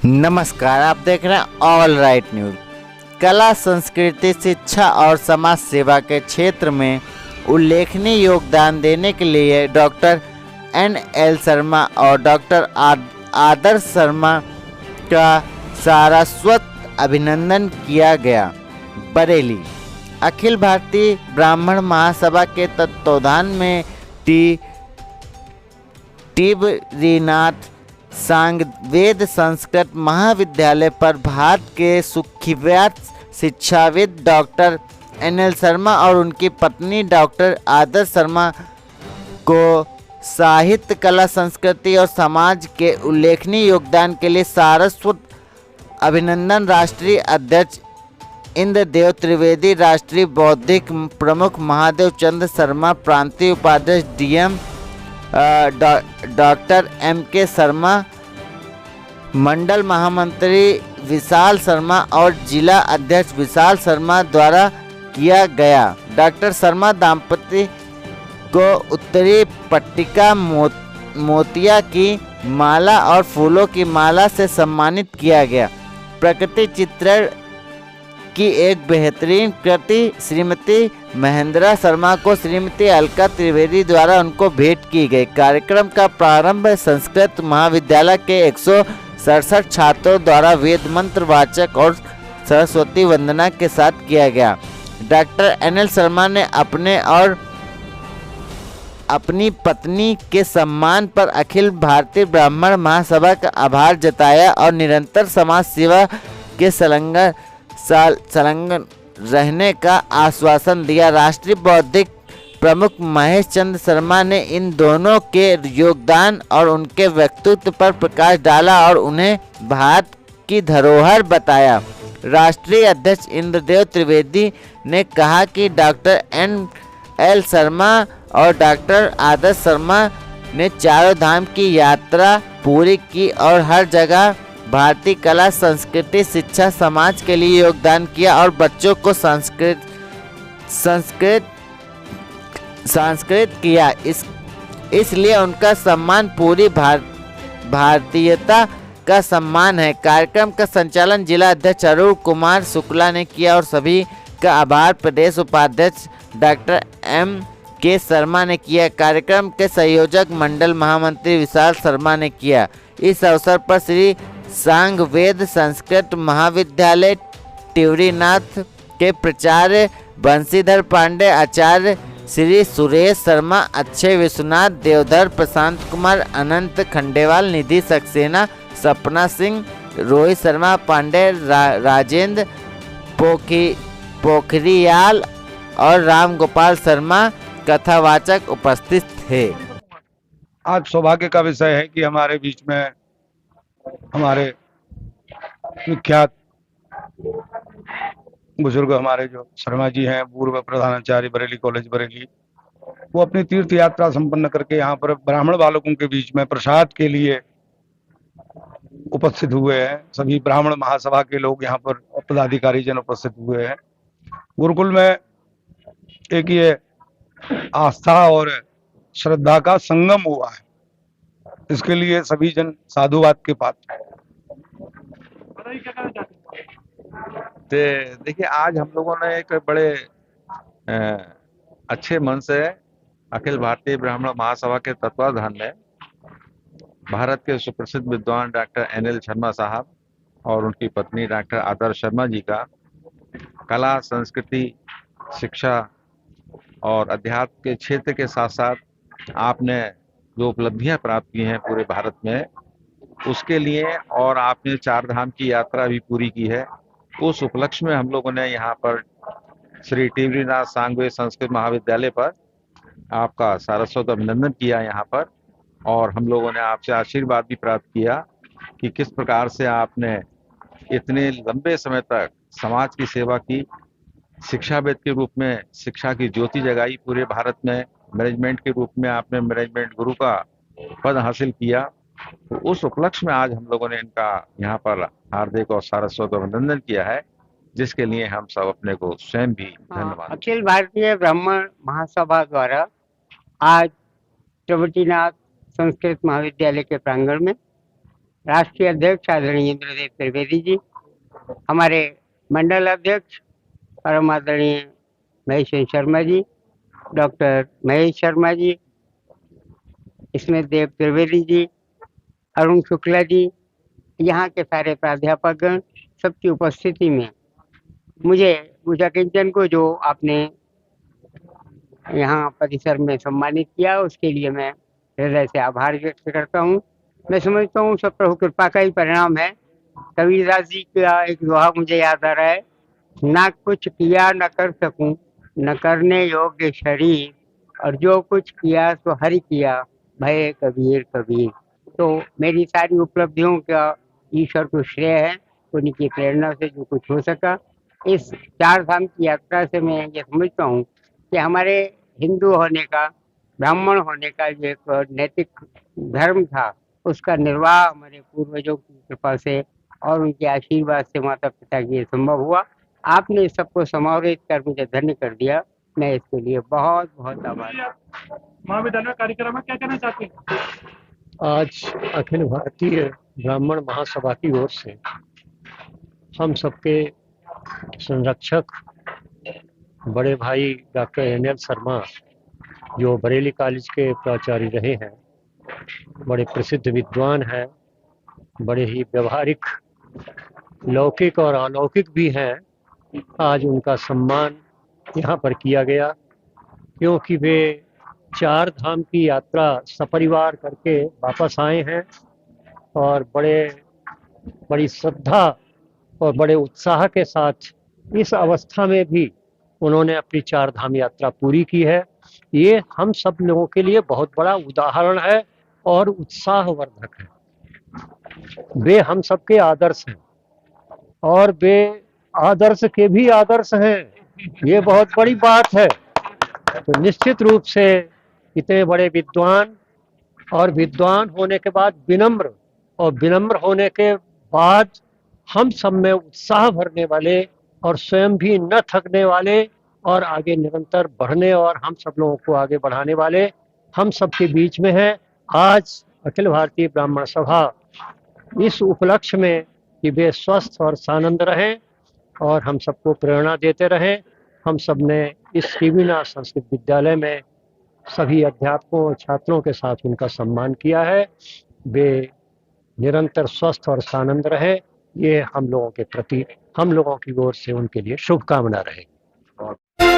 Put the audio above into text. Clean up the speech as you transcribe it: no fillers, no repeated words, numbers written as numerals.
नमस्कार, आप देख रहे हैं ऑल राइट न्यूज। कला, संस्कृति, शिक्षा और समाज सेवा के क्षेत्र में उल्लेखनीय योगदान देने के लिए डॉक्टर NL शर्मा और डॉक्टर आदर्श शर्मा का सारस्वत अभिनंदन किया गया। बरेली अखिल भारतीय ब्राह्मण महासभा के तत्वावधान में टिबरीनाथ सांगवेद संस्कृत महाविद्यालय पर भारत के सुख्यात शिक्षाविद डॉक्टर NL शर्मा और उनकी पत्नी डॉक्टर आदर्श शर्मा को साहित्य, कला, संस्कृति और समाज के उल्लेखनीय योगदान के लिए सारस्वत अभिनंदन। राष्ट्रीय अध्यक्ष इंद्रदेव त्रिवेदी, राष्ट्रीय बौद्धिक प्रमुख महादेव चंद्र शर्मा, प्रांतीय उपाध्यक्ष DM डॉक्टर MK शर्मा, मंडल महामंत्री विशाल शर्मा और जिला अध्यक्ष विशाल शर्मा द्वारा किया गया। डॉक्टर शर्मा दंपति को उत्तरी पट्टिका मोतिया की माला और फूलों की माला से सम्मानित किया गया। प्रकृति चित्रण की एक बेहतरीन कृति श्रीमती महेंद्रा शर्मा को श्रीमती अलका त्रिवेदी द्वारा उनको भेंट की गई। कार्यक्रम का प्रारंभ संस्कृत महाविद्यालय के 167 छात्रों द्वारा वेद मंत्र वाचक और सरस्वती वंदना के साथ किया गया। डॉक्टर NL शर्मा ने अपने और अपनी पत्नी के सम्मान पर अखिल भारतीय ब्राह्मण महासभा का आभार जताया और निरंतर समाज सेवा के संलग्न रहने का आश्वासन दिया। राष्ट्रीय बौद्धिक प्रमुख महेश चंद्र शर्मा ने इन दोनों के योगदान और उनके व्यक्तित्व पर प्रकाश डाला और उन्हें भारत की धरोहर बताया। राष्ट्रीय अध्यक्ष इंद्रदेव त्रिवेदी ने कहा कि डॉक्टर NL शर्मा और डॉक्टर आदर्श शर्मा ने चारों धाम की यात्रा पूरी की और हर जगह भारतीय कला, संस्कृति, शिक्षा, समाज के लिए योगदान किया और बच्चों को संस्कृत किया। इसलिए उनका सम्मान पूरी भारतीयता का सम्मान है। कार्यक्रम का संचालन जिला अध्यक्ष अरुण कुमार शुक्ला ने किया और सभी का आभार प्रदेश उपाध्यक्ष डॉक्टर MK शर्मा ने किया। कार्यक्रम के संयोजक मंडल महामंत्री विशाल शर्मा ने किया। इस अवसर पर श्री सांगवेद संस्कृत महाविद्यालय टिबरीनाथ के प्राचार्य बंशीधर पांडे, आचार्य श्री सुरेश शर्मा, अक्षय विश्वनाथ, देवधर, प्रशांत कुमार, अनंत खंडेवाल, निधि सक्सेना, सपना सिंह, रोहित शर्मा पांडे, राजेंद्र पोखरियाल और राम गोपाल शर्मा कथावाचक उपस्थित थे। आज सौभाग्य का विषय है कि हमारे बीच में हमारे विख्यात बुजुर्ग हमारे जो शर्मा जी हैं, पूर्व प्रधानाचार्य बरेली कॉलेज बरेली, वो अपनी तीर्थ यात्रा संपन्न करके यहाँ पर ब्राह्मण बालकों के बीच में प्रसाद के लिए उपस्थित हुए हैं। सभी ब्राह्मण महासभा के लोग यहाँ पर पदाधिकारी जन उपस्थित हुए हैं। गुरुकुल में एक ये आस्था और श्रद्धा का संगम हुआ है, इसके लिए सभी जन साधुवाद के पात्र हैं। देखिए, आज हम लोगों ने एक बड़े अच्छे मन से अखिल भारतीय ब्राह्मण महासभा के तत्वाधान में भारत के सुप्रसिद्ध विद्वान डॉक्टर NL शर्मा साहब और उनकी पत्नी डॉक्टर आदर्श शर्मा जी का कला, संस्कृति, शिक्षा और अध्यात्म के क्षेत्र के साथ साथ आपने जो उपलब्धियां प्राप्त की हैं पूरे भारत में, उसके लिए, और आपने चार धाम की यात्रा भी पूरी की है, उस उपलक्ष्य में हम लोगों ने यहाँ पर श्री टिबरीनाथ सांगवेद संस्कृत महाविद्यालय पर आपका सारस्वत अभिनंदन किया यहाँ पर, और हम लोगों ने आपसे आशीर्वाद भी प्राप्त किया कि किस प्रकार से आपने इतने लंबे समय तक समाज की सेवा की, शिक्षाविद के रूप में शिक्षा की ज्योति जगाई पूरे भारत में, मैनेजमेंट के रूप में आपने मैनेजमेंट गुरु का पद हासिल किया। तो उस उपलक्ष्य में आज हम लोगों ने इनका यहाँ पर हार्दिक और सारस्वत अभिनंदन किया है, जिसके लिए हम सब अपने को स्वयं भी धन्यवाद। अखिल भारतीय ब्राह्मण महासभा द्वारा आज टिबरीनाथ संस्कृत महाविद्यालय के प्रांगण में राष्ट्रीय अध्यक्ष आदरणीय इंद्रदेव त्रिवेदी जी, हमारे मंडल अध्यक्ष परम आदरणीय महेश शर्मा जी, डॉक्टर महेश शर्मा जी, स्मित देव त्रिवेदी जी, अरुण शुक्ला जी, यहाँ के सारे प्राध्यापकगण, सबकी उपस्थिति में मुझे पूजा किंचन को जो आपने यहाँ परिसर में सम्मानित किया, उसके लिए मैं हृदय से आभार व्यक्त करता हूँ। मैं समझता हूँ सब प्रभु कृपा का ही परिणाम है। कबीरदास जी का एक दोहा मुझे याद आ रहा है, ना कुछ किया न कर सकूं, न करने योग्य शरीर, और जो कुछ किया सो हरि किया, भय कबीर कबीर। तो मेरी सारी उपलब्धियों का ईश्वर को श्रेय है, उन्हीं की प्रेरणा से जो कुछ हो सका। इस चार धाम की यात्रा से मैं ये समझता हूँ कि हमारे हिंदू होने का, ब्राह्मण होने का जो एक नैतिक धर्म था, उसका निर्वाह हमारे पूर्वजों की कृपा से और उनके आशीर्वाद से, माता पिता की संभव हुआ। आपने इस सबको समाहित कर मुझे धन्य कर दिया, मैं इसके लिए बहुत बहुत आभारी हूँ। महाविद्यालय कार्यक्रम में क्या कहना चाहते हैं? आज अखिल भारतीय ब्राह्मण महासभा की ओर से हम सबके संरक्षक बड़े भाई डॉक्टर एनएल शर्मा, जो बरेली कॉलेज के प्राचार्य रहे हैं, बड़े प्रसिद्ध विद्वान हैं, बड़े ही व्यवहारिक, लौकिक और अलौकिक भी हैं। आज उनका सम्मान यहाँ पर किया गया, क्योंकि वे चार धाम की यात्रा सपरिवार करके वापस आए हैं और बड़ी श्रद्धा और बड़े उत्साह के साथ इस अवस्था में भी उन्होंने अपनी चार धाम यात्रा पूरी की है। ये हम सब लोगों के लिए बहुत बड़ा उदाहरण है और उत्साहवर्धक है। वे हम सबके आदर्श हैं और वे आदर्श के भी आदर्श हैं, ये बहुत बड़ी बात है। तो निश्चित रूप से इतने बड़े विद्वान और विद्वान होने के बाद विनम्र, और विनम्र होने के बाद हम सब में उत्साह भरने वाले और स्वयं भी न थकने वाले और आगे निरंतर बढ़ने और हम सब लोगों को आगे बढ़ाने वाले हम सब के बीच में है। आज अखिल भारतीय ब्राह्मण सभा इस उपलक्ष्य में कि वे स्वस्थ और सानंद रहें और हम सबको प्रेरणा देते रहें। हम सब ने इस शिविनाथ संस्कृत विद्यालय में सभी अध्यापकों और छात्रों के साथ उनका सम्मान किया है। वे निरंतर स्वस्थ और सानंद रहे, ये हम लोगों के प्रति, हम लोगों की ओर से उनके लिए शुभकामना रहेगी।